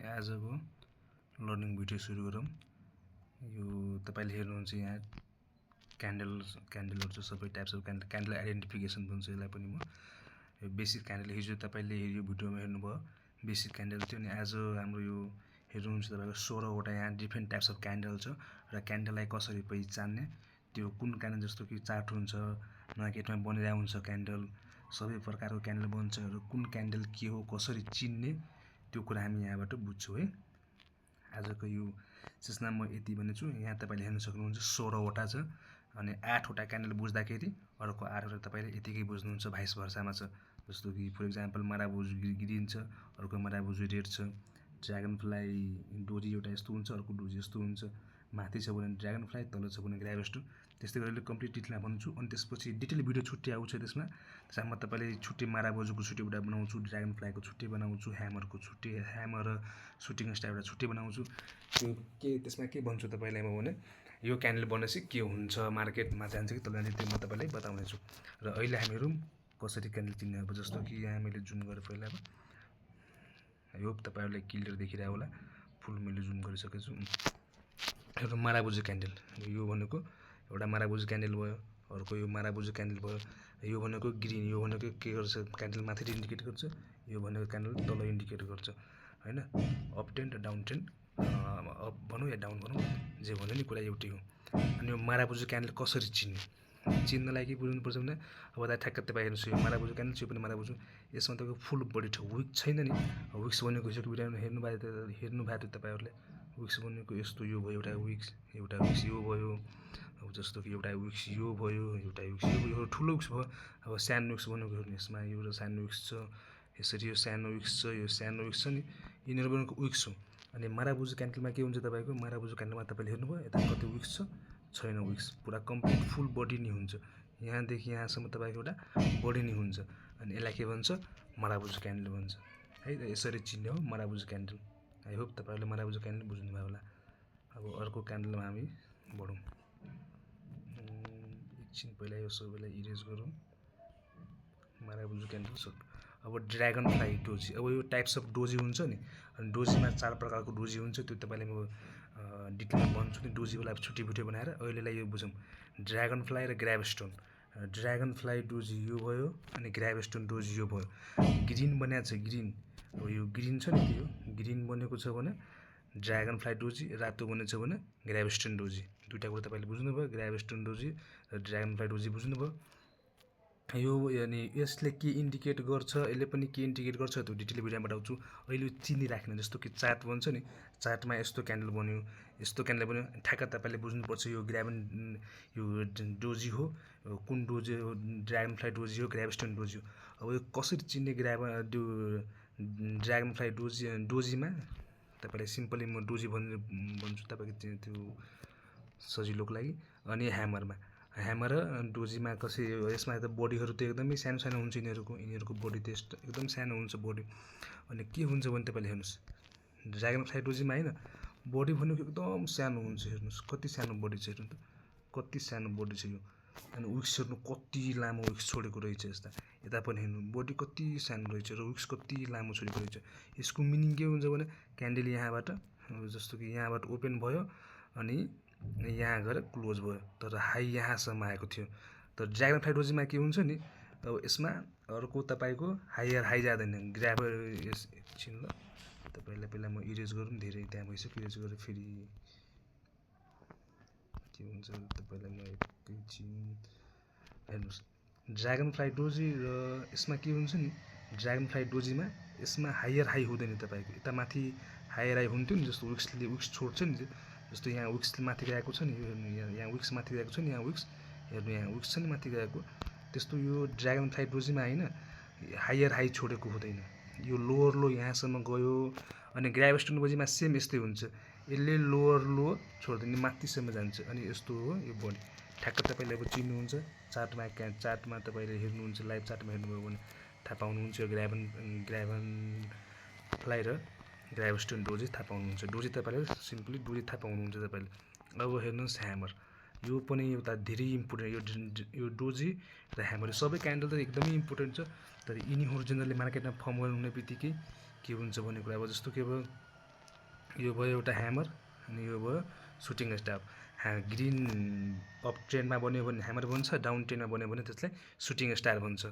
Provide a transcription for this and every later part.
आजको learning video सुरु गरौँ। यो तपाईले हेर्नुहुन्छ यहाँ क्यान्डलहरु छ, सबै टाइप्स अफ क्यान्डल आइडेन्टिफिकेसन भन्छ यसलाई पनि म। यो बेसिक क्यान्डल हिजो तपाईले यो भिडियोमा हेर्नुभयो, बेसिक क्यान्डल थियो। अनि आज हाम्रो यो हेर्नुहुन्छ तपाईको 16 वटा यहाँ डिफरेन्ट टाइप्स अफ क्यान्डल छ र क्यान्डललाई कसरी पहिचान्ने, त्यो कुन क्यान्डल जस्तो कि चार्ट हुन्छ, मार्केटमा बनिरहेको हुन्छ क्यान्डल, सबै प्रकारको क्यान्डल बन्छ र कुन क्यान्डल के हो, कसरी चिन्ने, त्यो कुरा हामी यहाँबाट बुझ्छौँ है। आजको यो सेसनमा म यति भन्नेछु। यहाँ तपाईले हेर्न सक्नुहुन्छ 16 वटा छ अनि 8 वटा क्यान्डल बुझ्दाखेरि अर्को 8 वटा तपाईले यतिकै बुझ्नुहुन्छ, भाइस भर्सामा छ। जस्तो कि फर एक्जाम्पल माराबुजु ग्रीन छ, अर्को माराबुजु रेड छ, ड्रागन फ्लाई डोजी एउटा यस्तो हुन्छ, अर्को डोजी यस्तो हुन्छ, माथि छ भने ड्रागन फ्लाई, तल छ भने ग्राभस्टोन। त्यस्तै गरेर कम्प्लिट डिटेलमा भन्छु। अनि त्यसपछि डिटेल भिडियो छुट्टै आउँछ त्यसमा म तपाईले छुट्टै माराबुजुको छुट्टै एउटा बनाउँछु, ड्रागन फ्लाईको छुट्टै बनाउँछु, ह्यामरको छुट्टै, ह्यामर र सुटिङ स्टार एउटा छुट्टै बनाउँछु। त्यो के त्यसमा के भन्छु तपाईलाई म भने यो क्यान्डल बनेपछि के हुन्छ, मार्केटमा जान्छ कि तल जान्छ, त्यो म तपाईलाई बताउने छु। र अहिले हामीहरु कसरी क्यान्डल चिन्ने अब जस्तो कि यहाँ मैले जुम गरेँ पहिला। आई होप तपाईहरुलाई क्लियर देखिरहेको होला, फुल मैले जुम गरिसकेको छु। यो माराबुजु क्यान्डल, यो भनेको एउटा माराबुजु क्यान्डल भयो, अर्को यो माराबुजु क्यान्डल भयो। यो भनेको ग्रीन, यो भनेको के गर्छ, क्यान्डल माथि इन्डिकेट गर्छ, यो भनेको क्यान्डल तल इन्डिकेट गर्छ हैन। अप ट्रेन्ड र डाउन ट्रेन्ड, अप भनौँ या डाउन भनौँ, जे भन्यो नि कुरा एउटै हो। अनि यो माराबुजु क्यान्डल कसरी चिन्ने, चिन्नलाई के बुझ्नुपर्छ भने अब ठ्याक्क तपाई हेर्नुस्, यो माराबुजु क्यान्डल छ, यो पनि माराबुजु। यसमा तपाईको फुल बडी छ, विक छैन नि। विक्स बनेको हिजोको भिडियोमा हेर्नु भएको थियो तपाईहरुले। विक्स बनेको यस्तो यो भयो, एउटा विक्स यो भयो। अब जस्तो कि एउटा विक्स यो भयो, एउटा विक्स यो भयो, ठुलो विक्स भयो। अब सानो विक्स बनेको हेर्नु, यसमा यो र सानो विक्स छ, यसरी यो सानो विक्स छ, यो सानो विक्स छ नि, यिनीहरु बनेको विक्स हो। अनि माराबुजु क्यान्डलमा के हुन्छ तपाईको, माराबुजु क्यान्डलमा तपाईले हेर्नुभयो यता कति विक्स छ, छैन विक्स, पुरा कम्प्लिट फुल बडी नि हुन्छ। यहाँदेखि यहाँसम्म तपाईको एउटा बडी नि हुन्छ। अनि यसलाई के भन्छ, माराबुजु क्यान्डल भन्छ है। यसरी चिन्ने हो माराबुजु क्यान्डल। आई होप तपाईहरुले माराबुजु क्यान्डल बुझ्नु भयो होला। अब अर्को क्यान्डलमा हामी बढौँ। एकछिन पहिला यो सबैलाई इरेज गरौँ। माराबुजु क्यान्डल सक। अब ड्रागन फ्लाई डोजी, अब यो टाइप्स अफ डोजी हुन्छ नि। अनि डोजीमा 4 प्रकारको डोजी हुन्छ, त्यो तपाईलाई म डिटेलमा भन्छु नि, डोजीवाला छुट्टै भिडियो बनाएर। अहिलेलाई यो बुझौँ, ड्रागन फ्लाई र ग्राभस्टोन। ड्रागन फ्लाई डोजी यो भयो अनि ग्राभस्टोन डोजी यो भयो। ग्रीन बनेको छ, ग्रीन, अब यो ग्रीन छ नि, त्यो ग्रीन बनेको छ भने ड्रागन फ्लाई डोजी, रातो बनेको छ भने ग्राभस्टोन डोजी। दुईटा कुरा तपाईले बुझ्नुभयो, ग्राभस्टोन डोजी र ड्रागन फ्लाई डोजी बुझ्नुभयो। यो अनि यसले के इन्डिकेट गर्छ, यसले पनि के इन्डिकेट गर्छ, त्यो डिटेल भिडियोमा बताउँछु। अहिले चिनिराख्ने, जस्तो कि चार्ट भन्छ नि, चार्टमा यस्तो क्यान्डल बन्यो, यस्तो क्यान्डल बन्यो, ठ्याक्क तपाईले बुझ्नुपर्छ यो यो डोजी हो, कुन डोजी हो, ड्रागन फ्लाई डोजी हो, ग्राभस्टोन डोजी हो। अब यो कसरी चिन्ने ड्रागन फ्लाई डोजीमा तपाईलाई सिम्पली म डोजी भन्छु तपाईको त्यो सजिलोको लागि। अनि ह्यामर र डोजीमा कसरी, यसमा त बडीहरु त एकदमै सानो सानो हुन्छ, यिनीहरुको बडी त एकदम सानो हुन्छ बडी। अनि के हुन्छ भने तपाईले हेर्नुस्, ड्रागन फ्लाई डोजीमा हैन, बडी भनेको एकदम सानो हुन्छ। हेर्नुस् कति सानो बडी छ, हेर्नु त कति सानो बडी छ यो। अनि विक्स हेर्नु कति लामो विक्स छोडेको रहेछ यता पनि हेर्नु, बडी कति सानो रहेछ र विक्स कति लामो छोडेको रहेछ। यसको मिनिङ के हुन्छ भने क्यान्डल यहाँबाट, जस्तो कि यहाँबाट ओपन भयो अनि यहाँ गएर क्लोज भयो, तर हाई यहाँसम्म आएको थियो। तर ड्रागन फ्लाई डोजीमा के हुन्छ नि, अब यसमा अर्को तपाईको हाई जाँदैन, एकछिन ल, तपाईलाई पहिला म इरेज गरौँ, धेरै त्यहाँ भइसक्यो, इरेज गरेर फेरि के हुन्छ तपाईलाई म एकैछिन हेर्नुस्। ड्रागन फ्लाई डोजी र यसमा के हुन्छ नि, ड्रागन फ्लाई डोजीमा यसमा हाई हुँदैन तपाईको, यता माथि हाई हुन्थ्यो नि, जस्तो विक्सले विक्स छोड्छ नि, जस्तो यहाँ विक्स माथि गएको छ नि, यहाँ विक्स माथि गएको छ नि, यहाँ विक्स हेर्नु, यहाँ विक्स छ नि माथि गएको, त्यस्तो यो ड्रागन फ्लाई डोजीमा हैन, हाई छोडेको हुँदैन, यो लोवर लो यहाँसम्म गयो। अनि ग्राभस्टोन डोजीमा सेम यस्तै हुन्छ, यसले लोवर लो छोड्दैन, माथिसम्म जान्छ। अनि यस्तो हो यो बडी, ठ्याक्क तपाईले अब चिन्नुहुन्छ। चार्टमा तपाईले हेर्नुहुन्छ, लाइभ चार्टमा हेर्नुभयो भने थाहा पाउनुहुन्छ ग्राभन फ्लाई र ग्राभस्टोन डोजी थाहा पाउनुहुन्छ। डोजी तपाईले सिम्पली डोजी थाहा पाउनुहुन्छ तपाईले। अब हेर्नुस् ह्यामर, यो पनि एउटा धेरै इम्पोर्टेन्ट, यो डोजी र ह्यामर सबै क्यान्डल त एकदमै इम्पोर्टेन्ट छ। तर यिनीहरु जनरली मार्केटमा फर्म हुने बित्तिकै के हुन्छ भन्ने कुरा, अब जस्तो कि अब यो भयो एउटा ह्यामर अनि यो भयो सुटिङ स्टार। ग्रिन अप ट्रेन्डमा बन्यो भने ह्यामर बन्छ, डाउन ट्रेन्डमा बन्यो भने त्यसलाई सुटिङ स्टार भन्छ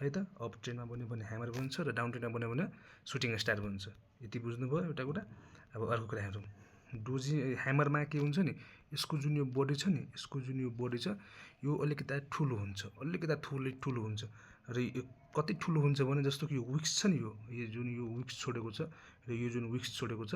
है त। अप ट्रेन्डमा बन्यो भने ह्यामर बन्छ र डाउन ट्रेन्डमा बन्यो भने सुटिङ स्टार भन्छ। यति बुझ्नुभयो एउटा कुरा। अब अर्को कुरा हेरौँ, डोजी ह्यामरमा के हुन्छ नि, यसको जुन यो बडी छ नि, यसको जुन यो बडी छ यो अलिकता ठुलो हुन्छ, अलिकता ठुलो हुन्छ। र यो कति ठुलो हुन्छ भने जस्तो कि यो विक्स छ नि, यो जुन यो विक्स छोडेको छ र यो जुन विक्स छोडेको छ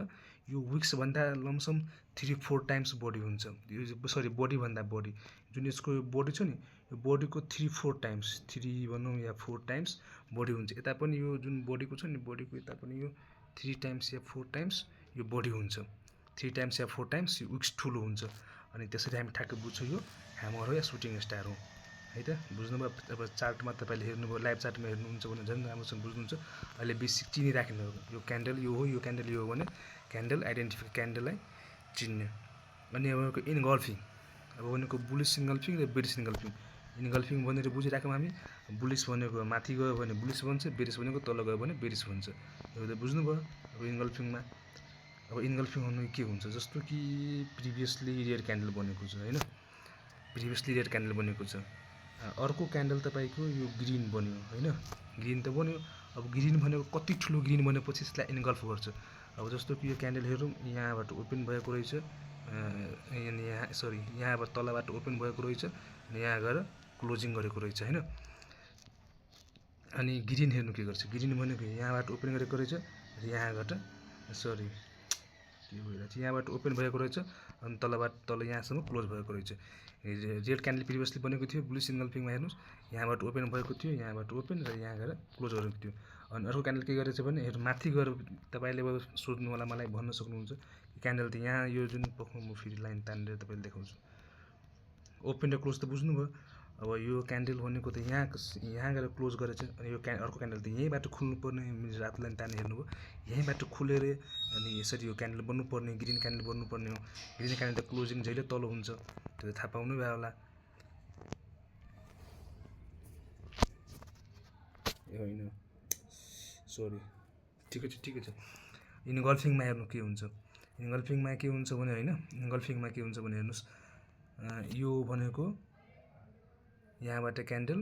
यो विक्सभन्दा लमसम 3-4 टाइम्स बडी हुन्छ। यो सरी बडीभन्दा बडी जुन यसको यो बडी छ नि, यो बडीको 3-4 टाइम्स, 3 भनौँ या 4 टाइम्स बडी हुन्छ। यता पनि यो जुन बडीको छ नि, बडीको यता पनि यो 3 टाइम्स या 4 टाइम्स यो बडी हुन्छ। 3 टाइम्स या 4 टाइम्स यो विक्स ठुलो हुन्छ। अनि त्यसरी हामी ठ्याक्कै बुझ्छौँ यो ह्यामर हो या सुटिङ स्टार हो है त। बुझ्नुभयो। अब चार्टमा तपाईँले हेर्नुभयो, लाइभ चार्टमा हेर्नुहुन्छ भने झन् राम्रोसँग बुझ्नुहुन्छ। अहिले बेसिक चिनिराख्नु हो, यो क्यान्डल यो हो, यो क्यान्डल यो हो भने क्यान्डल आइडेन्टिफाई, क्यान्डललाई चिन्ने। अनि अब इनगल्फिङ, अब भनेको बुलिस इनगल्फिङ र बेरिस इनगल्फिङ। इनगल्फिङ भनेर बुझिराखौँ हामी। बुलिस भनेको माथि गयो भने बुलिस भन्छ, बेरिस भनेको तल गयो भने बेरिस भन्छ। यो त बुझ्नुभयो। अब इनगल्फिङमा अब इनगल्फिङ हुनु के हुन्छ, जस्तो कि प्रिभियसली रेड क्यान्डल बनेको छ होइन, प्रिभियसली रेड क्यान्डल बनेको छ। अर्को क्यान्डल तपाईँको यो ग्रिन बन्यो होइन, ग्रिन त बन्यो। अब ग्रिन भनेको कति ठुलो ग्रिन बनेपछि त्यसलाई इनगल्फ गर्छ। अब जस्तो कि यो क्यान्डल हेरौँ, यहाँबाट ओपन भएको रहेछ, यहाँबाट तलबाट ओपन भएको रहेछ अनि यहाँ गएर क्लोजिङ गरेको रहेछ होइन। अनि ग्रिन हेर्नु के गर्छ, ग्रिन भनेको यहाँबाट ओपन गरेको रहेछ र यहाँबाट के भइरहेछ, यहाँबाट ओपन भएको रहेछ अनि तल यहाँसम्म क्लोज भएको रहेछ। रेड क्यान्डल प्रिभियसली बनेको थियो बुलिस इनगल्फिङमा, हेर्नुहोस् यहाँबाट ओपन भएको थियो, यहाँबाट ओपन र यहाँ गएर क्लोज गरेको थियो। अनि अर्को क्यान्डल के गरेछ भने हेर्नु, माथि गएर तपाईँले अब सोध्नु होला, मलाई भन्न सक्नुहुन्छ क्यान्डल त यहाँ यो जुन म फेरि लाइन तानेर तपाईँले देखाउँछु, ओपन र क्लोज त बुझ्नुभयो। अब यो क्यान्डल भनेको त यहाँ गएर क्लोज गरेछ अनि यो अर्को क्यान्डल त यहीँबाट खुल्नुपर्ने, रातो लाइन ताने हेर्नुभयो, यहीँबाट खुलेर अनि यसरी यो क्यान्डल बन्नुपर्ने, ग्रिन क्यान्डल बन्नुपर्ने हो। ग्रिन क्यान्डल त क्लोजिङ जहिले तल हुन्छ, त्यो त थाहा पाउनु भयो होला होइन, सरी ठिकै छ। इनगल्फिङमा हेर्नु के हुन्छ, इनगल्फिङमा के हुन्छ भने होइन, इनगल्फिङमा के हुन्छ भने हेर्नुहोस्, यो भनेको यहाँबाट क्यान्डल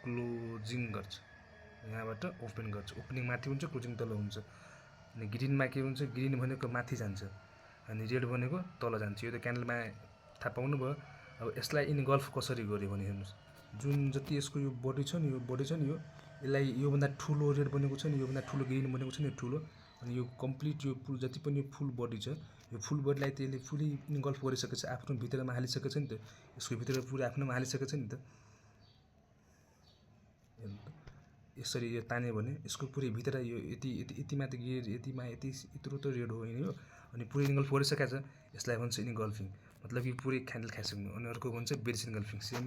क्लोजिङ गर्छ, यहाँबाट ओपन गर्छ, ओपनिङ माथि हुन्छ, क्लोजिङ तल हुन्छ। अनि ग्रिनमा के हुन्छ, ग्रिन भनेको माथि जान्छ अनि रेड भनेको तल जान्छ। यो त क्यान्डलमा थाहा पाउनुभयो। अब यसलाई इनगल्फ कसरी गर्यो भने हेर्नुहोस्, जुन जति यसको यो बडी छ नि, यो बडी छ नि, यसलाई योभन्दा ठुलो रेड बनेको छ नि, योभन्दा ठुलो ग्रिन बनेको छ नि ठुलो, अनि यो कम्प्लिट यो जति पनि यो फुल बडी छ, यो फुल बडीलाई त्यसले फुल्ली इनगल्फ गरिसकेको छ, आफ्नो भित्रमा हालिसकेको छ नि त, यसको भित्र पुरै आफ्नोमा हालिसकेको छ नि त। यसरी यो तान्यो भने यसको पुरै भित्र यो यतिमा त यतिमा यत्रो त रेड हो यो, अनि पुरै इनगल्फ गरिसकेको छ, यसलाई भन्छ इनगल्फिङ, मतलब कि पुरै क्यान्डल खाइसक्नु। अनि अर्को भन्छ बेरिस इनगल्फिङ, सेम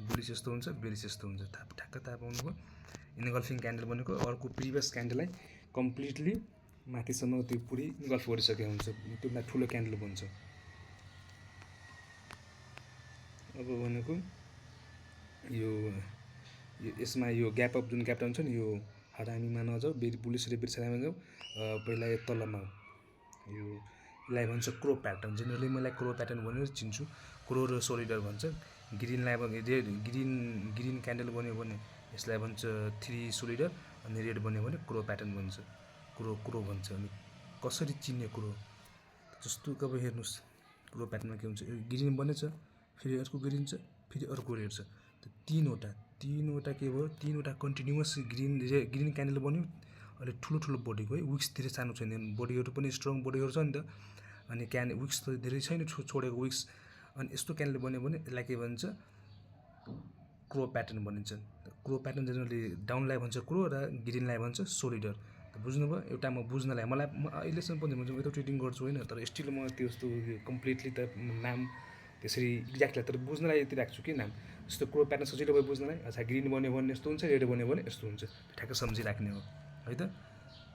बुलिस जस्तो हुन्छ, बेरिस जस्तो हुन्छ, ठ्याक्क थाहा पाउनुभयो। इनगल्फिङ क्यान्डल भनेको अर्को प्रिभियस क्यान्डललाई कम्प्लिटली माथिसम्म त्यो पुरै इनगल्फ गरिसकेको हुन्छ, त्योभन्दा ठुलो क्यान्डल बन्छ। अब भनेको यो यसमा यो ग्याप अप जुन ग्याप डाउन छ नि, यो हरामीमा नजाऊ, बुलिस र बेरिस हरामीमा जाऊ, पहिला यो तलमा यो यसलाई भन्छ क्रो प्याटर्न। जेनरली मैले क्रो प्याटर्न भनेर चिन्छु, क्रो र सोलिडर भन्छ। ग्रिनलाई ग्रिन क्यान्डल बन्यो भने यसलाई भन्छ 3 सोलिडर अनि रेड बन्यो भने क्रो प्याटर्न भन्छ, क्रो भन्छ। अनि कसरी चिन्ने क्रो, जस्तो अब हेर्नुहोस् क्रो प्याटर्नमा के हुन्छ, ग्रिन बनेछ, फेरि अर्को ग्रिन छ, फेरि अर्को रेड छ, तीनवटा के भयो, तीनवटा कन्टिन्युअस ग्रिन क्यान्डल बन्यो। अहिले ठुलो बडीको है, विक्स धेरै सानो छैन, बडीहरू पनि स्ट्रङ बडीहरू छ नि त, अनि विक्स त धेरै छैन छोडेको विक्स। अनि यस्तो क्यान्डल बन्यो भने यसलाई के भन्छ, क्रो प्याटर्न भनिन्छ। क्रो प्याटर्न जेनरली डाउनलाई भन्छ क्रो र ग्रिनलाई भन्छ सोलिडर। त बुझ्नुभयो। एउटा म बुझ्नलाई म अहिलेसम्म पनि म यता ट्रेडिङ गर्छु होइन, तर स्टिल म त्यस्तो कम्प्लिटली त नाम त्यसरी एक्ज्याक्टली, तर बुझ्नलाई यति राख्छु कि नाम, जस्तो क्रो प्याटर्न सजिलो भयो बुझ्नलाई। अच्छा ग्रिन बन्यो भने यस्तो हुन्छ, रेड बन्यो भने यस्तो हुन्छ, ठ्याक्क सम्झिराख्ने हो है त।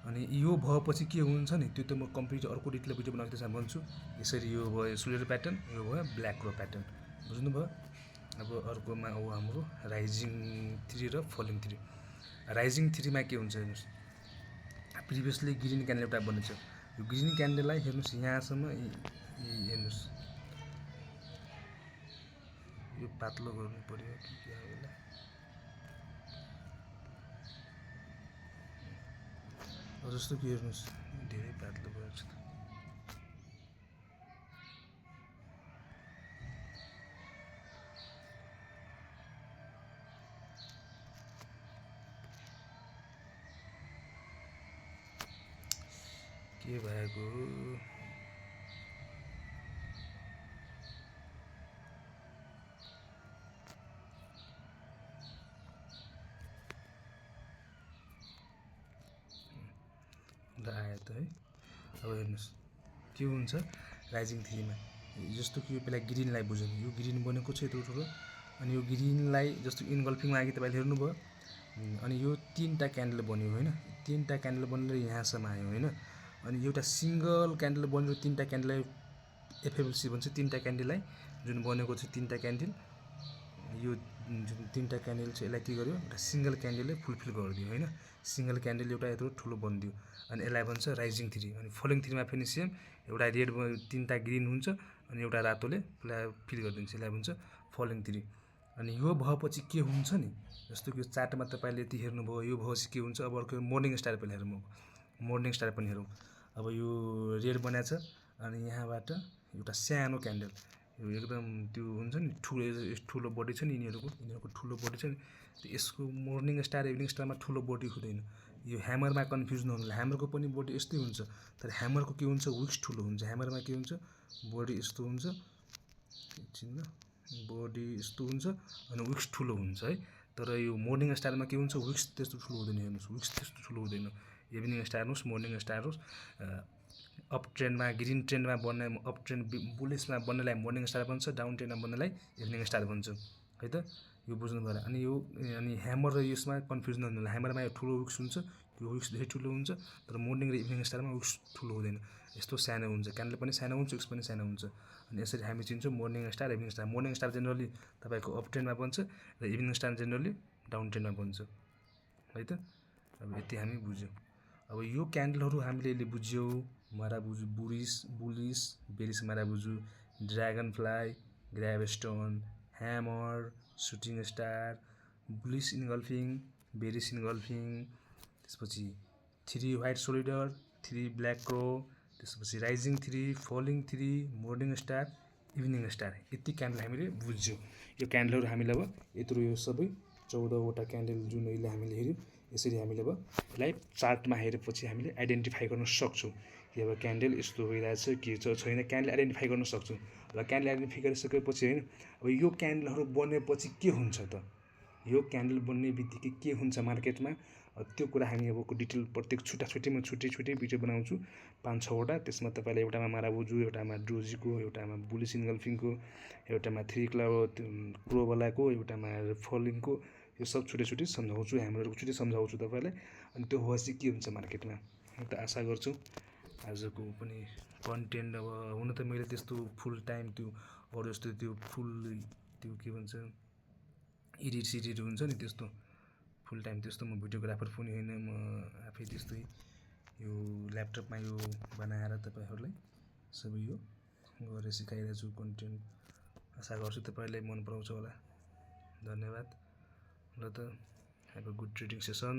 अनि यो भएपछि के हुन्छ नि, त्यो त म कम्प्लिट अर्को डिटेल भिडियो बनाएको त्यसमा भन्छु। यसरी यो भयो सोलिडर प्याटर्न, यो भयो ब्ल्याक क्रो प्याटर्न, बुझ्नुभयो। अब अर्कोमा हो हाम्रो राइजिङ 3 र फलिङ 3। राइजिङ 3मा के हुन्छ हेर्नुहोस्, प्रिभियसली ग्रिन क्यान्डल एउटा बनेछ, यो ग्रिन क्यान्डललाई हेर्नुस् यहाँसम्म हेर्नुस् यो पातलो गर्नु पर्यो कि के हो यसलाई जस्तो कि हेर्नुस् धेरै पातलो भएको छ के भएको आयो त है अब हेर्नुस् के हुन्छ राइजिङ थ्रीमा जस्तो कि यो पहिला ग्रिनलाई बुझौँ यो ग्रिन बनेको छ यत्रो ठुलो अनि यो ग्रिनलाई जस्तो इन्गल्फिङमा अघि तपाईँले हेर्नुभयो अनि यो तीनटा क्यान्डल बन्यो होइन तीनटा क्यान्डल बनेर यहाँसम्म आयो होइन अनि एउटा सिङ्गल क्यान्डल बनेर तीनटा क्यान्डललाई एफएफएलसी भन्छ तीनटा क्यान्डललाई जुन बनेको छ तीनटा क्यान्डल यो जुन तीनटा क्यान्डल छ यसलाई के गर्यो एउटा सिङ्गल क्यान्डलले फुलफिल गरिदियो होइन सिङ्गल क्यान्डल एउटा यत्रो ठुलो बनिदियो अनि यसलाई भन्छ राइजिङ थ्री अनि फलोइङ थ्रीमा फेरि सेम एउटा रेड तीनटा ग्रिन हुन्छ अनि एउटा रातोले फिल गरिदिन्छ यसलाई भन्छ फलोइङ थ्री अनि यो भएपछि के हुन्छ नि जस्तो कि यो चार्टमा तपाईँले यति हेर्नुभयो यो भएपछि के हुन्छ अब अर्को मर्निङ स्टार पहिला हेरौँ मर्निङ स्टार पनि हेरौँ अब यो रेड बनाएको छ अनि यहाँबाट एउटा सानो क्यान्डल यो एकदम त्यो हुन्छ नि ठुलो बडी छ नि यिनीहरूको ठुलो बडी छ नि यसको मर्निङ स्टार इभिनिङ स्टारमा ठुलो बडी हुँदैन यो ह्यामरमा कन्फ्युज नहुनु ह्यामरको पनि बडी यस्तै हुन्छ तर ह्यामरको के हुन्छ विक्स ठुलो हुन्छ ह्यामरमा के हुन्छ बडी यस्तो हुन्छ एकछिन ल बडी यस्तो हुन्छ अनि विक्स ठुलो हुन्छ है तर यो मर्निङ स्टारमा के हुन्छ विक्स त्यस्तो ठुलो हुँदैन हेर्नुहोस् विक्स त्यस्तो ठुलो हुँदैन इभिनिङ स्टार होस् मर्निङ स्टार होस् अप ट्रेन्डमा ग्रिन ट्रेन्डमा बन्ने अप ट्रेन्ड बुलिसमा बन्नेलाई मर्निङ स्टार भन्छ डाउन ट्रेन्डमा बन्नेलाई इभिनिङ स्टार भन्छ है त यो बुझ्नु पर्यो अनि यो अनि ह्यामर र यसमा कन्फ्युज नहुनु ह्यामरमा यो ठुलो विक्स हुन्छ यो विक्स धेरै ठुलो हुन्छ तर मर्निङ र इभिनिङ स्टारमा विक्स ठुलो हुँदैन यस्तो सानो हुन्छ क्यान्डल पनि सानो हुन्छ विक्स पनि सानो हुन्छ अनि यसरी हामी चिन्छौँ morning star evening star morning star generally तपाईँको अप ट्रेन्डमा बन्छ र इभिनिङ स्टार जेनरली डाउन ट्रेन्डमा बन्छ है त अब यति हामी बुझ्यौँ अब यो क्यान्डलहरू हामीले अहिले बुझ्यौँ marubozu bullish bearish marubozu dragonfly gravestone hammer shooting star bullish engulfing bearish engulfing त्यसपछि 3 व्हाइट सोलिडर 3 ब्ल्याक क्रो त्यसपछि rising three falling three morning star evening star यति क्यान्डल हामीले बुझ्यौँ यो क्यान्डलहरू हामीले अब यत्रो यो सबै 14वटा क्यान्डल जुन अहिले हामीले हेऱ्यौँ यसरी हामीले अब यसलाई चार्टमा हेरेपछि हामीले आइडेन्टिफाई गर्न सक्छौँ कि अब क्यान्डल यस्तो भइरहेछ के छैन क्यान्डल आइडेन्टिफाई गर्न सक्छौँ र क्यान्डल आइडेन्टिफाई गरिसकेपछि होइन अब यो क्यान्डलहरू बनेपछि के हुन्छ त यो क्यान्डल बन्ने बित्तिकै के हुन्छ मार्केटमा त्यो कुरा हामी अबको डिटेल प्रत्येक छुट्टै छुट्टै भिडियो बनाउँछु 5-6वटा त्यसमा तपाईँलाई एउटामा माराबुजु एउटामा डोजीको एउटामा बुलिस इन्गल्फिङको एउटामा 3 क्रोवालाको एउटामा फलिङको यो सब छुट्टै सम्झाउँछु हामीहरूको छुट्टै सम्झाउँछु तपाईँलाई अनि त्यो होपछि के हुन्छ मार्केटमा त आशा गर्छु आजको पनि कन्टेन्ट अब हुन त मैले त्यस्तो फुल टाइम त्यो अरू जस्तो त्यो फुल त्यो के भन्छ एडिट हुन्छ नि त्यस्तो फुल टाइम त्यस्तो म भिडियोग्राफर पनि होइन म आफै त्यस्तै यो ल्यापटपमा यो बनाएर तपाईँहरूलाई सबै यो गरेर सिकाइरहेको छु कन्टेन्ट आशा गर्छु तपाईँलाई मन पराउँछ होला धन्यवाद ल त have a good trading session